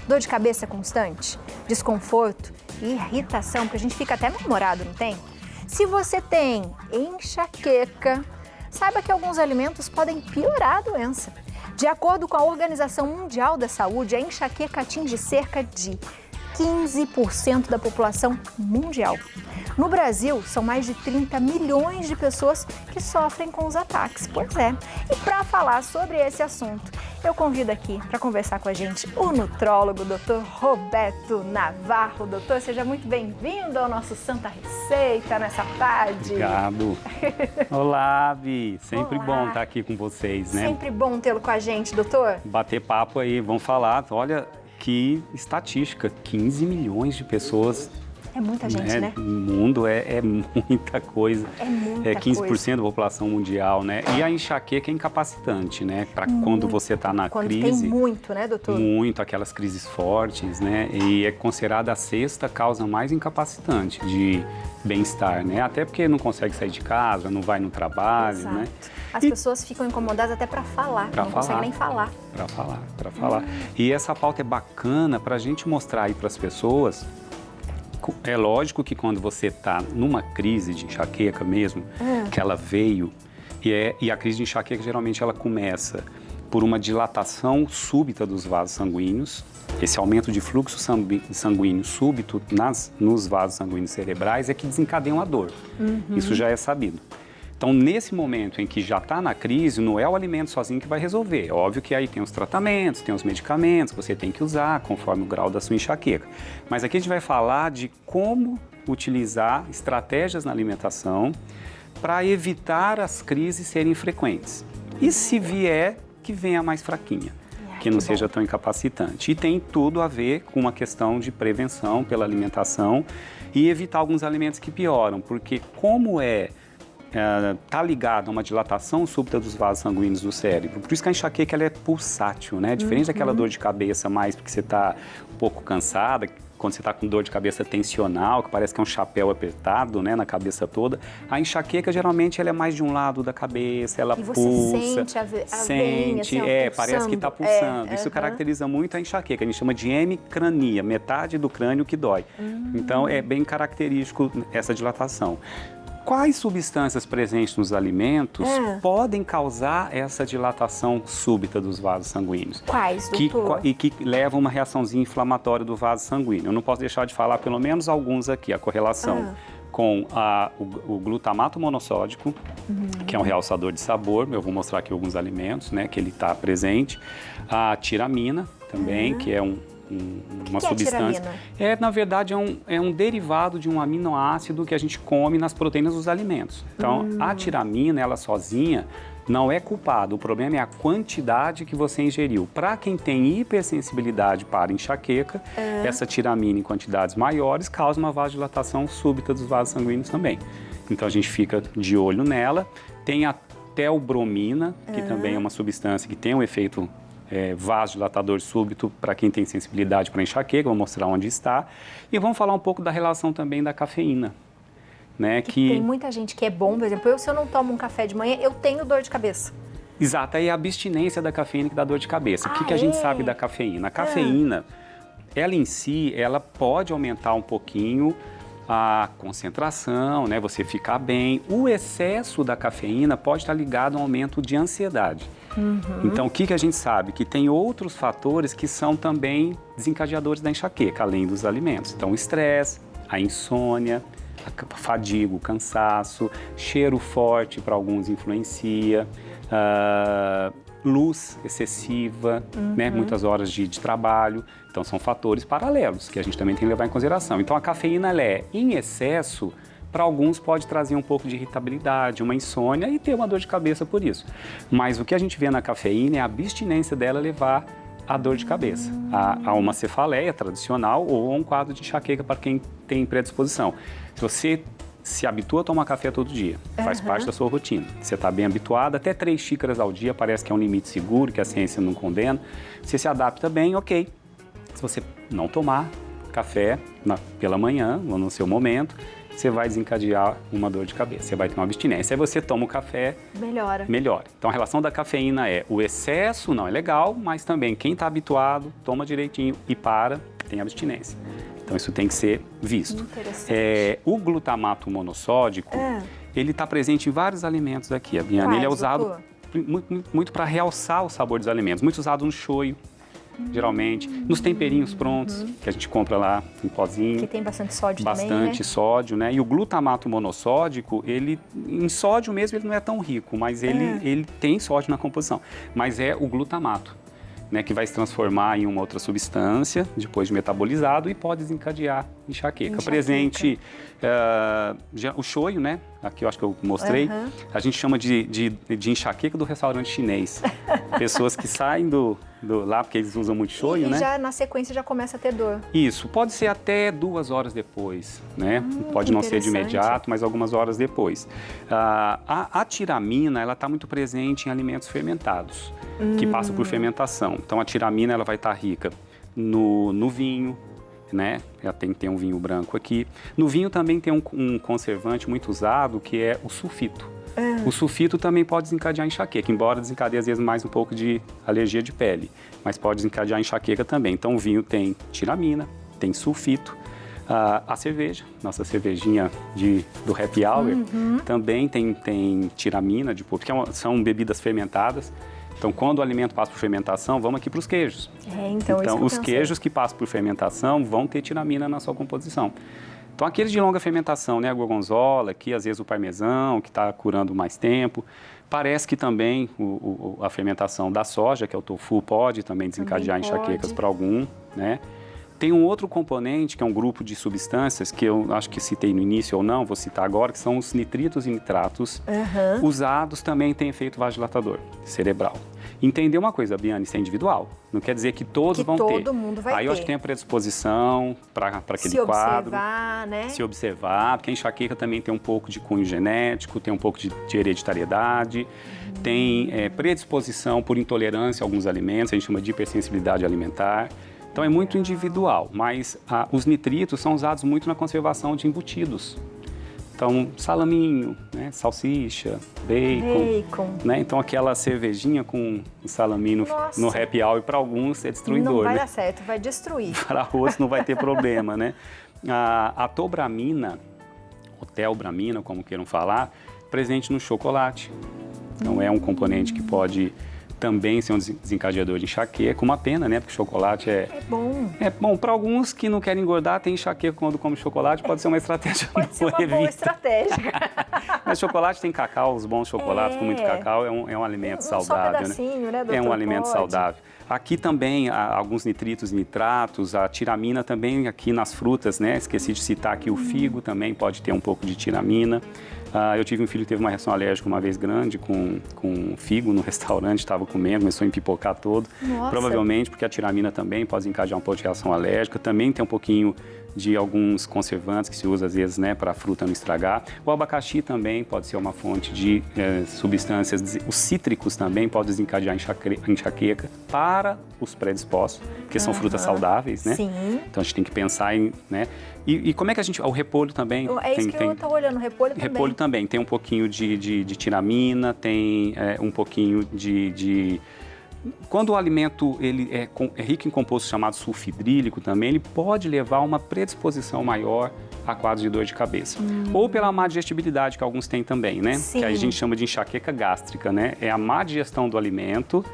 Dor de cabeça constante, desconforto e irritação, porque a gente fica até mal-humorado, não tem? Se você tem enxaqueca, saiba que alguns alimentos podem piorar a doença. De acordo com a Organização Mundial da Saúde, a enxaqueca atinge cerca de 15% da população mundial. No Brasil, são mais de 30 milhões de pessoas que sofrem com os ataques. Pois é. E para falar sobre esse assunto, eu convido aqui para conversar com a gente o nutrólogo, Dr. Roberto Navarro. Doutor, seja muito bem-vindo ao nosso Santa Receita nessa tarde. Obrigado. Olá, Vi. Sempre Olá. bom estar aqui com vocês, né? Sempre bom tê-lo com a gente, doutor. Bater papo aí, vamos falar. Olha que estatística, 15 milhões de pessoas. É muita gente, né? No mundo é muita coisa. É muita 15% coisa. da população mundial, né? E a enxaqueca é incapacitante, né? Para quando você está na Quando crise. tem muito, né, doutor? Muito, aquelas crises fortes, né? E é considerada a sexta causa mais incapacitante de bem-estar, né? Até porque não consegue sair de casa, não vai no trabalho, Exato. né? As pessoas ficam incomodadas até para falar, não conseguem nem falar. Para falar. E essa pauta é bacana para a gente mostrar aí para as pessoas. É lógico que quando você está numa crise de enxaqueca mesmo, que ela veio, e a crise de enxaqueca geralmente ela começa por uma dilatação súbita dos vasos sanguíneos, esse aumento de fluxo sanguíneo súbito nos vasos sanguíneos cerebrais é que desencadeia a dor. Isso já é sabido. Então, nesse momento em que já está na crise, não é o alimento sozinho que vai resolver. É óbvio que aí tem os tratamentos, tem os medicamentos que você tem que usar conforme o grau da sua enxaqueca. Mas aqui a gente vai falar de como utilizar estratégias na alimentação para evitar as crises serem frequentes. E se vier, que venha mais fraquinha, que não seja tão incapacitante. E tem tudo a ver com uma questão de prevenção pela alimentação e evitar alguns alimentos que pioram, porque como está ligado a uma dilatação súbita dos vasos sanguíneos do cérebro. Por isso que a enxaqueca ela é pulsátil, né? Diferente daquela dor de cabeça mais porque você está um pouco cansada, quando você está com dor de cabeça tensional, que parece que é um chapéu apertado, né, na cabeça toda. A enxaqueca, geralmente, ela é mais de um lado da cabeça, ela pulsa. Sente, a veinha, assim, parece que está pulsando. Isso caracteriza muito a enxaqueca. A gente chama de hemicrania, metade do crânio que dói. Então, é bem característico essa dilatação. Quais substâncias presentes nos alimentos podem causar essa dilatação súbita dos vasos sanguíneos? Quais, doutor? E que levam a uma reaçãozinha inflamatória do vaso sanguíneo. Eu não posso deixar de falar pelo menos alguns aqui. A correlação com o glutamato monossódico, que é um realçador de sabor. Eu vou mostrar aqui alguns alimentos, né, que ele está presente. A tiramina também, que é uma substância. Na verdade, é um derivado de um aminoácido que a gente come nas proteínas dos alimentos. Então, a tiramina, ela sozinha, não é culpada. O problema é a quantidade que você ingeriu. Para quem tem hipersensibilidade para enxaqueca, essa tiramina em quantidades maiores causa uma vasodilatação súbita dos vasos sanguíneos também. Então, a gente fica de olho nela. Tem a teobromina, que também é uma substância que tem um efeito vasodilatador súbito para quem tem sensibilidade para enxaqueca, vou mostrar onde está. E vamos falar um pouco da relação também da cafeína. Né, que tem muita gente que é bom, por exemplo, se eu não tomo um café de manhã, eu tenho dor de cabeça. Exato, aí é a abstinência da cafeína que dá dor de cabeça. O que a gente sabe da cafeína? A cafeína, ela em si, ela pode aumentar um pouquinho a concentração, né, você ficar bem. O excesso da cafeína pode estar ligado a um aumento de ansiedade. Então, o que a gente sabe? Que tem outros fatores que são também desencadeadores da enxaqueca, além dos alimentos. Então, o estresse, a insônia, a fadiga, o cansaço, cheiro forte para alguns influencia, luz excessiva, né, muitas horas de trabalho. Então, são fatores paralelos que a gente também tem que levar em consideração. Então, a cafeína, ela em excesso, para alguns pode trazer um pouco de irritabilidade, uma insônia e ter uma dor de cabeça por isso. Mas o que a gente vê na cafeína é a abstinência dela levar a dor de cabeça, a uma cefaleia tradicional ou a um quadro de enxaqueca para quem tem predisposição. Se você se habitua a tomar café todo dia, faz parte da sua rotina, você está bem habituado, até 3 xícaras ao dia parece que é um limite seguro, que a ciência não condena, você se adapta bem, ok. Se você não tomar café pela manhã ou no seu momento, você vai desencadear uma dor de cabeça, você vai ter uma abstinência. Aí você toma o café, melhora. Então a relação da cafeína é o excesso não é legal, mas também quem está habituado toma direitinho e tem abstinência. Então isso tem que ser visto. Interessante. O glutamato monossódico, ele está presente em vários alimentos aqui, Biane. Ele é usado muito para realçar o sabor dos alimentos, muito usado no shoyu. Geralmente, nos temperinhos prontos, que a gente compra lá em pozinho. Que tem bastante sódio também, Bastante sódio, né? E o glutamato monossódico, em sódio mesmo, ele não é tão rico, mas ele tem sódio na composição. Mas é o glutamato, né? Que vai se transformar em uma outra substância, depois de metabolizado, e pode desencadear enxaqueca. Presente, o shoyu, né? Aqui eu acho que eu mostrei, a gente chama de enxaqueca do restaurante chinês. Pessoas que saem lá, porque eles usam muito shoyu, né? E já na sequência já começa a ter dor. Isso, pode ser até 2 horas depois, né? Pode não ser de imediato, mas algumas horas depois. A tiramina, ela está muito presente em alimentos fermentados, que passam por fermentação. Então, a tiramina, ela vai estar rica no vinho, né? Já tem que ter um vinho branco aqui. No vinho também tem um conservante muito usado, que é o sulfito. O sulfito também pode desencadear enxaqueca, embora desencadeie às vezes mais um pouco de alergia de pele, mas pode desencadear enxaqueca também. Então o vinho tem tiramina, tem sulfito, a cerveja, nossa cervejinha do happy hour, também tem tiramina, porque são bebidas fermentadas. Então, quando o alimento passa por fermentação, vamos aqui para os queijos. Então os queijos que passam por fermentação vão ter tiramina na sua composição. Então, aqueles de longa fermentação, né, a gorgonzola, aqui às vezes o parmesão, que está curando mais tempo. Parece que também a fermentação da soja, que é o tofu, pode também desencadear enxaquecas para algum, né? Tem um outro componente, que é um grupo de substâncias, que eu acho que citei no início ou não, vou citar agora, que são os nitritos e nitratos. Usados também tem efeito vasodilatador cerebral. Entender uma coisa, Biane, isso é individual. Não quer dizer que todos vão ter. Todo mundo vai ter. Aí eu acho que tem a predisposição para aquele quadro. Se observar, né? Se observar, porque a enxaqueca também tem um pouco de cunho genético, tem um pouco de hereditariedade, tem predisposição por intolerância a alguns alimentos, a gente chama de hipersensibilidade alimentar. Então é muito individual, mas os nitritos são usados muito na conservação de embutidos. Então, salaminho, né, salsicha, bacon. Né? Então, aquela cervejinha com salaminho no happy hour, para alguns é destruidor. Não vai né? dar certo, vai destruir. Para outros não vai ter problema, né? A tobramina, ou telbramina, como queiram falar, presente no chocolate. Então, é um componente que pode também ser um desencadeador de enxaqueca, uma pena, né? Porque chocolate é bom. É bom. Para alguns que não querem engordar, tem enxaqueca quando come chocolate, pode ser uma estratégia. Pode ser uma boa estratégia. Mas chocolate tem cacau, os bons chocolates com muito cacau é um alimento saudável, só um né? É um alimento saudável. Aqui também há alguns nitritos e nitratos, a tiramina também aqui nas frutas, né? Esqueci de citar aqui o figo também pode ter um pouco de tiramina. Eu tive um filho que teve uma reação alérgica uma vez grande com figo no restaurante, estava comendo, começou a empipocar todo. Nossa. Provavelmente porque a tiramina também pode encadear um pouco de reação alérgica, também tem um pouquinho de alguns conservantes que se usa às vezes, né, para a fruta não estragar. O abacaxi também pode ser uma fonte de substâncias, os cítricos também podem desencadear enxaqueca para os predispostos, porque são frutas saudáveis, né? Sim. Então a gente tem que pensar em, né? E como é que a gente... O repolho também... É isso que eu estou olhando, o repolho também. Repolho também, tem um pouquinho de tiramina, tem um pouquinho de... Quando o alimento ele é rico em composto chamado sulfidrílico também, ele pode levar a uma predisposição maior a quadros de dor de cabeça. Ou pela má digestibilidade, que alguns têm também, né? Sim. Que aí a gente chama de enxaqueca gástrica, né? É a má digestão do alimento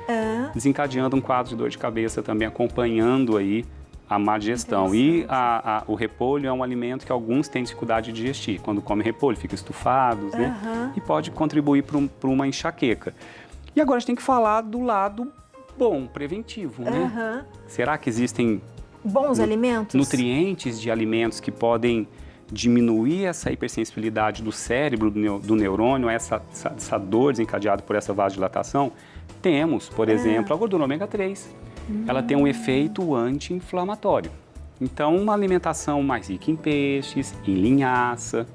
desencadeando um quadro de dor de cabeça também, acompanhando aí a má digestão. E o repolho é um alimento que alguns têm dificuldade de digestir. Quando come repolho, ficam estufados, né? E pode contribuir para uma enxaqueca. E agora a gente tem que falar do lado bom, preventivo, né? Será que existem bons alimentos? Nutrientes de alimentos que podem diminuir essa hipersensibilidade do cérebro, do neurônio, essa dor desencadeada por essa vasodilatação? Temos, por exemplo, a gordura ômega 3. Ela tem um efeito anti-inflamatório. Então, uma alimentação mais rica em peixes, em linhaça,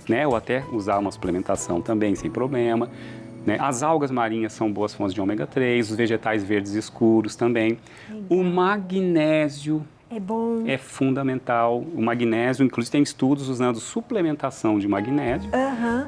né? Ou até usar uma suplementação também, sem problema. Né? As algas marinhas são boas fontes de ômega 3, os vegetais verdes escuros também. O magnésio É bom. É fundamental. O magnésio, inclusive tem estudos usando suplementação de magnésio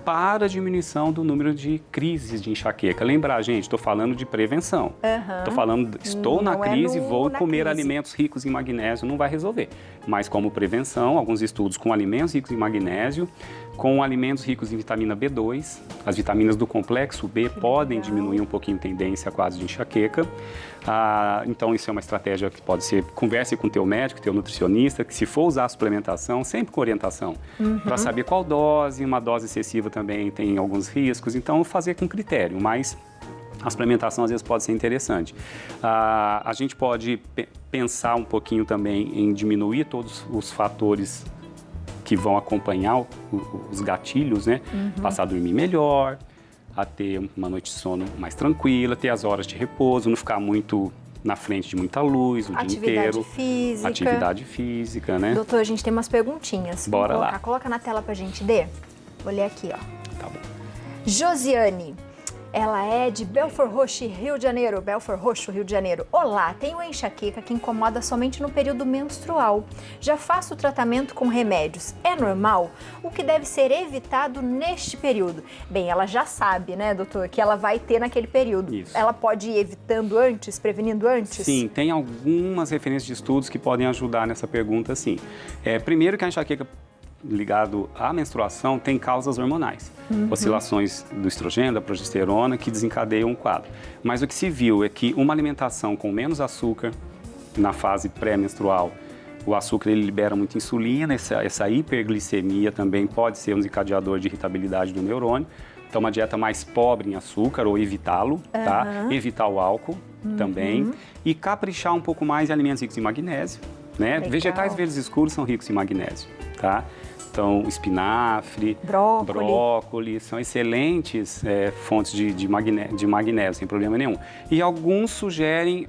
para a diminuição do número de crises de enxaqueca. Lembrar, gente, estou falando de prevenção. Estou falando, estou na crise, vou comer alimentos ricos em magnésio, não vai resolver. Mas como prevenção, alguns estudos com alimentos ricos em magnésio, com alimentos ricos em vitamina B2, as vitaminas do complexo B podem diminuir um pouquinho a tendência quase de enxaqueca. Então, isso é uma estratégia que pode ser, converse com o teu médico, teu nutricionista, que se for usar a suplementação, sempre com orientação, para saber qual dose, uma dose excessiva também tem alguns riscos, então fazer com critério, mas a suplementação às vezes pode ser interessante. A gente pode pensar um pouquinho também em diminuir todos os fatores que vão acompanhar os gatilhos, né? Passar a dormir melhor, a ter uma noite de sono mais tranquila, ter as horas de repouso, não ficar muito na frente de muita luz o dia inteiro. Física. Atividade física, né? Doutor, a gente tem umas perguntinhas. Bora lá. Coloca na tela pra gente ler. Vou ler aqui, ó. Tá bom. Josiane. Ela é de Belford Roxo, Rio de Janeiro. Belford Roxo, Rio de Janeiro. Olá, tenho enxaqueca que incomoda somente no período menstrual. Já faço o tratamento com remédios. É normal? O que deve ser evitado neste período? Bem, ela já sabe, né, doutor, que ela vai ter naquele período. Isso. Ela pode ir evitando antes, prevenindo antes? Sim, tem algumas referências de estudos que podem ajudar nessa pergunta, sim. Primeiro que a enxaqueca ligado à menstruação tem causas hormonais, oscilações do estrogênio, da progesterona, que desencadeiam o quadro. Mas o que se viu é que uma alimentação com menos açúcar, na fase pré-menstrual, o açúcar ele libera muita insulina, essa hiperglicemia também pode ser um desencadeador de irritabilidade do neurônio. Então, uma dieta mais pobre em açúcar ou evitá-lo, tá? Evitar o álcool também. E caprichar um pouco mais em alimentos ricos em magnésio, né? Legal. Vegetais verdes escuros são ricos em magnésio, tá? Então, espinafre, brócolis são excelentes fontes de magnésio, sem problema nenhum. E alguns sugerem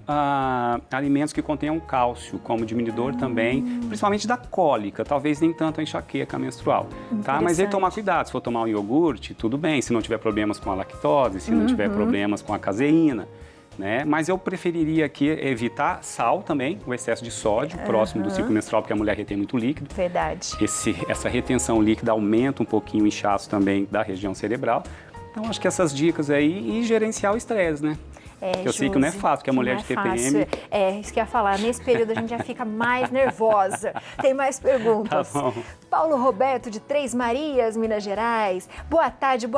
alimentos que contenham cálcio, como diminuidor também, principalmente da cólica, talvez nem tanto a enxaqueca menstrual. Tá? Mas aí tomar cuidado, se for tomar um iogurte, tudo bem, se não tiver problemas com a lactose, se não tiver problemas com a caseína. Né? Mas eu preferiria aqui evitar sal também, o excesso de sódio próximo do ciclo menstrual, porque a mulher retém muito líquido. Verdade. Essa retenção líquida aumenta um pouquinho o inchaço também da região cerebral. Então, acho que essas dicas aí e gerenciar o estresse, né? Eu sei que não é fácil, porque a mulher de TPM... Isso que eu ia falar. Nesse período a gente já fica mais nervosa. Tem mais perguntas. Tá bom. Paulo Roberto, de Três Marias, Minas Gerais. Boa tarde,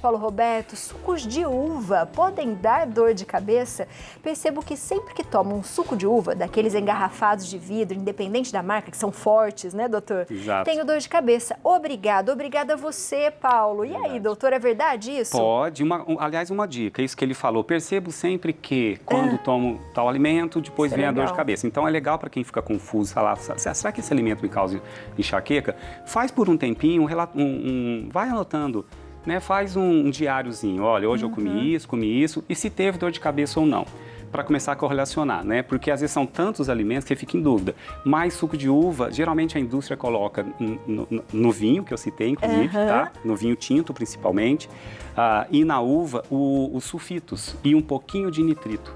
Paulo Roberto. Sucos de uva podem dar dor de cabeça? Percebo que sempre que tomo um suco de uva, daqueles engarrafados de vidro, independente da marca, que são fortes, né, doutor? Exato. Tenho dor de cabeça. Obrigada a você, Paulo. E aí, doutor, é verdade isso? Pode. Aliás, uma dica, isso que ele falou. Percebo sempre que quando tomo tal alimento, depois vem a dor de cabeça. Então, é legal para quem fica confuso, falar, será que esse alimento me causa enxaqueca? Faz por um tempinho, vai anotando, né? Faz um diáriozinho. Olha, hoje eu comi isso, e se teve dor de cabeça ou não. Para começar a correlacionar, né? Porque às vezes são tantos alimentos que você fica em dúvida. Mas suco de uva, geralmente a indústria coloca no vinho, que eu citei, inclusive, tá? No vinho tinto, principalmente. E na uva, os sulfitos e um pouquinho de nitrito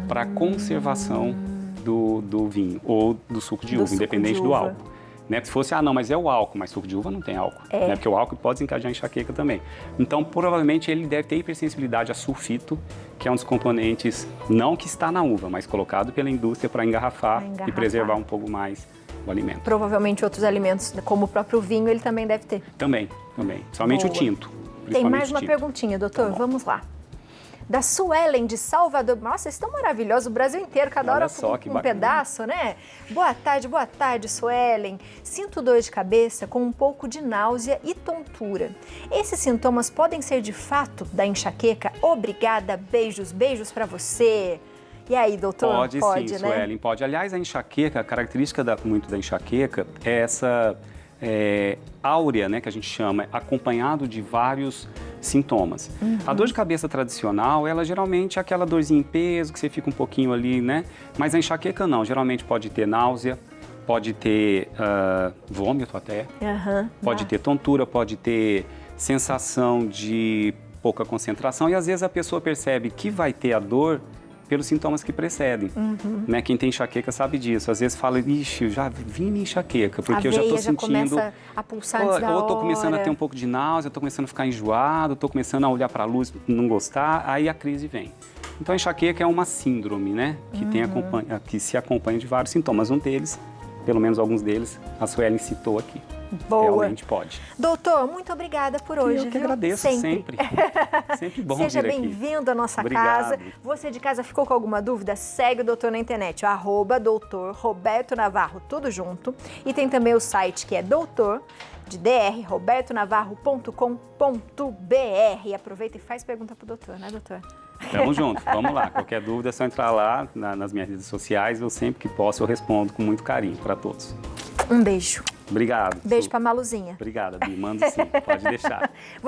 para conservação do vinho ou do suco de uva, independente do álcool. Né? Se fosse, não, mas é o álcool, mas suco de uva não tem álcool, né? Porque o álcool pode desencadear enxaqueca também. Então, provavelmente, ele deve ter hipersensibilidade a sulfito, que é um dos componentes, não que está na uva, mas colocado pela indústria para engarrafar e preservar um pouco mais o alimento. Provavelmente outros alimentos, como o próprio vinho, ele também deve ter. Também. Somente o tinto. Tem mais uma perguntinha, doutor, vamos lá. Da Suelen, de Salvador. Nossa, eles estão maravilhosos, o Brasil inteiro, cada hora um pedaço, né? Boa tarde, Suelen. Sinto dor de cabeça com um pouco de náusea e tontura. Esses sintomas podem ser de fato da enxaqueca? Obrigada, beijos pra você. E aí, doutor? Pode sim, né? Suelen, pode. Aliás, a enxaqueca, a característica muito da enxaqueca é essa áurea, né, que a gente chama, acompanhado de vários sintomas. A dor de cabeça tradicional, ela geralmente é aquela dorzinha em peso, que você fica um pouquinho ali, né? Mas a enxaqueca não, geralmente pode ter náusea, pode ter vômito até, pode ter tontura, pode ter sensação de pouca concentração e às vezes a pessoa percebe que vai ter a dor pelos sintomas que precedem. Né? Quem tem enxaqueca sabe disso. Às vezes fala, ixi, eu já vim minha enxaqueca, porque eu já estou sentindo... começa a pulsar antes da hora. Ou estou começando a ter um pouco de náusea, estou começando a ficar enjoado, estou começando a olhar para a luz e não gostar, aí a crise vem. Então, a enxaqueca é uma síndrome, né? Que se acompanha de vários sintomas. Um deles, pelo menos alguns deles, a Suelen citou aqui. Boa. Realmente pode. Doutor, muito obrigada por hoje. Eu que agradeço, sempre. Sempre bom Seja vir aqui. bem-vindo à nossa Obrigado. casa. Você de casa ficou com alguma dúvida? Segue o doutor na internet, @doutor Roberto Navarro, tudo junto. E tem também o site que é robertonavarro.com.br. Aproveita e faz pergunta pro doutor, né, doutor? Tamo junto, vamos lá. Qualquer dúvida é só entrar lá nas minhas redes sociais. Eu sempre que posso eu respondo com muito carinho para todos. Um beijo. Obrigado. Beijo pra Maluzinha. Obrigada, Bi. Manda sim, pode deixar.